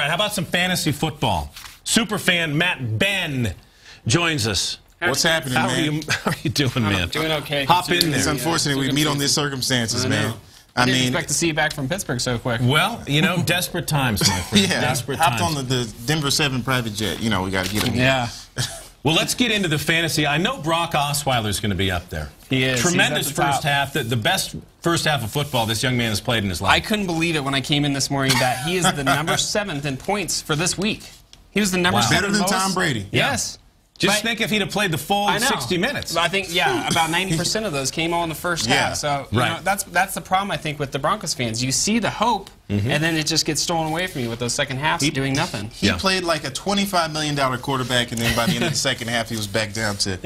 right, how about some fantasy football? Superfan Matt Benn joins us. What's happening, man? How are you doing, man? Doing okay. Hop in there. It's unfortunate we meet on these circumstances, man. I didn't expect to see you back from Pittsburgh so quick. Well, you know, desperate times, my friend. Yeah, desperate hopped times. on the Denver 7 private jet. You know, we got to get him. Yeah. Well, let's get into the fantasy. I know Brock Osweiler's going to be up there. He is. Tremendous He's at the first top. half. The best first half of football this young man has played in his life. I couldn't believe it when I came in this morning that he is the number 7th in points for this week. He was the number 7th Better than most. Tom Brady. Yes. Just think if he'd have played the full 60 minutes. I think, yeah, about 90% of those came all in the first half. So, you know, that's the problem, I think, with the Broncos fans. You see the hope, and then it just gets stolen away from you with those second halves doing nothing. He played like a $25 million quarterback, and then by the end of the second half, he was back down to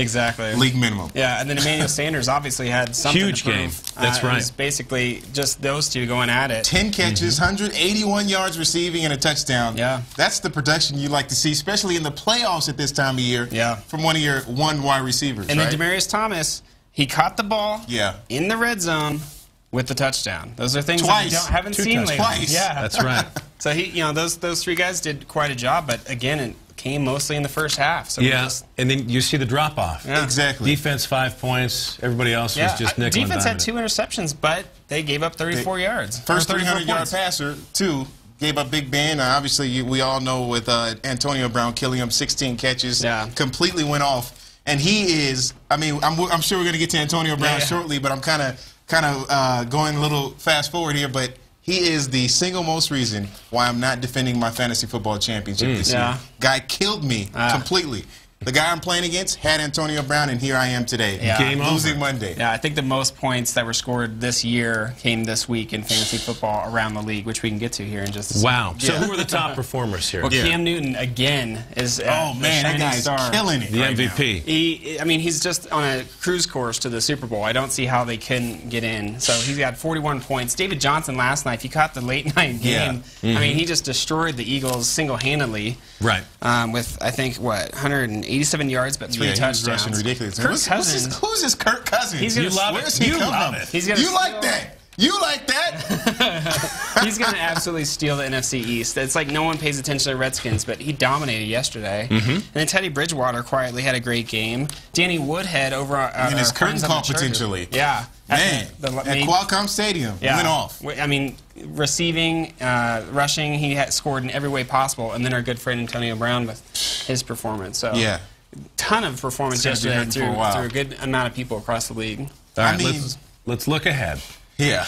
league minimum. Yeah, and then Emmanuel Sanders obviously had something Huge to prove. game. That's right. It was basically just those two going at it. 10 catches, 181 yards receiving, and a touchdown. Yeah. That's the production you like to see, especially in the playoffs at this time of year from one of your wide receivers. And then Demaryius Thomas, he caught the ball in the red zone with the touchdown. Those are things that we haven't seen lately. Twice. Yeah, that's right. So those three guys did quite a job, but again, it came mostly in the first half. So and then you see the drop off. Yeah. Exactly. Defense 5 points. Everybody else was just nickel and Defense had diming 2 interceptions, but they gave up 34 yards. First 300-yard passer, 2. Gave up Big Ben. Obviously, we all know with Antonio Brown killing him, 16 catches, completely went off. And he is, I mean, I'm sure we're going to get to Antonio Brown shortly, but I'm kind of going a little fast forward here. But he is the single most reason why I'm not defending my fantasy football championship this year. Guy killed me completely. The guy I'm playing against had Antonio Brown, and here I am today. Game losing over. Monday. Yeah, I think the most points that were scored this year came this week in fantasy football around the league, which we can get to here in just a second. Wow. So who are the top performers here? Well, Cam Newton, again, is oh, man, that guy's killing it. The MVP. I mean, he's just on a cruise course to the Super Bowl. I don't see how they couldn't get in. So he's got 41 points. David Johnson last night, if you caught the late-night game, I mean, he just destroyed the Eagles single-handedly. Right. With, I think, what, 187 yards, but 3 touchdowns. He was rushing ridiculous. Kirk Cousins. Who's this Kirk Cousins? He's gonna love Where's he come from? You like that? You like that? He's going to absolutely steal the NFC East. It's like no one pays attention to the Redskins, but he dominated yesterday. And then Teddy Bridgewater quietly had a great game. Danny Woodhead over in his curtain call potentially. Yeah. Man, at Qualcomm Stadium. Went off. I mean, receiving, rushing, he had scored in every way possible. And then our good friend Antonio Brown with his performance. So ton of performance yesterday through a good amount of people across the league. All right, let's look ahead. Yeah.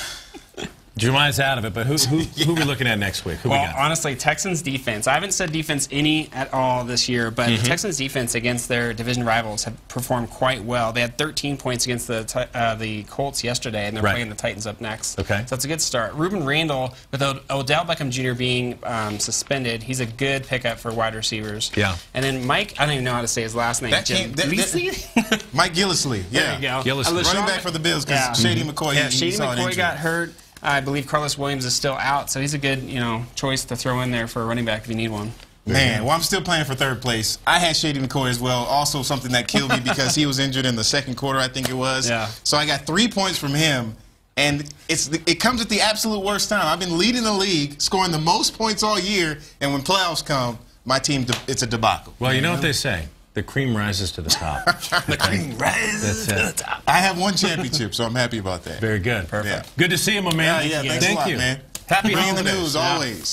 Jeremiah's out of it, but who are we looking at next week? Well, honestly, Texans defense. I haven't said defense any at all this year, but the Texans defense against their division rivals have performed quite well. They had 13 points against the Colts yesterday, and they're playing the Titans up next. Okay. So that's a good start. Ruben Randall, with Odell Beckham Jr. being suspended, he's a good pickup for wide receivers. Yeah. And then Mike, I don't even know how to say his last name. Mike Gillislee. Yeah. There you go. Running back for the Bills because Shady McCoy. Yeah, Shady McCoy got hurt. I believe Carlos Williams is still out, so he's a good, choice to throw in there for a running back if you need one. Man, well, I'm still playing for third place. I had Shady McCoy as well. Also, something that killed me because he was injured in the second quarter, I think it was. Yeah. So I got 3 points from him, and it comes at the absolute worst time. I've been leading the league, scoring the most points all year, and when playoffs come, my team, it's a debacle. Well, you know what they say. The cream rises to the top. The cream rises to the top. I have 1 championship, so I'm happy about that. Very good. Perfect. Good to see you, my man. Yeah, thanks a lot, man. Happy Bringing the holidays. news always.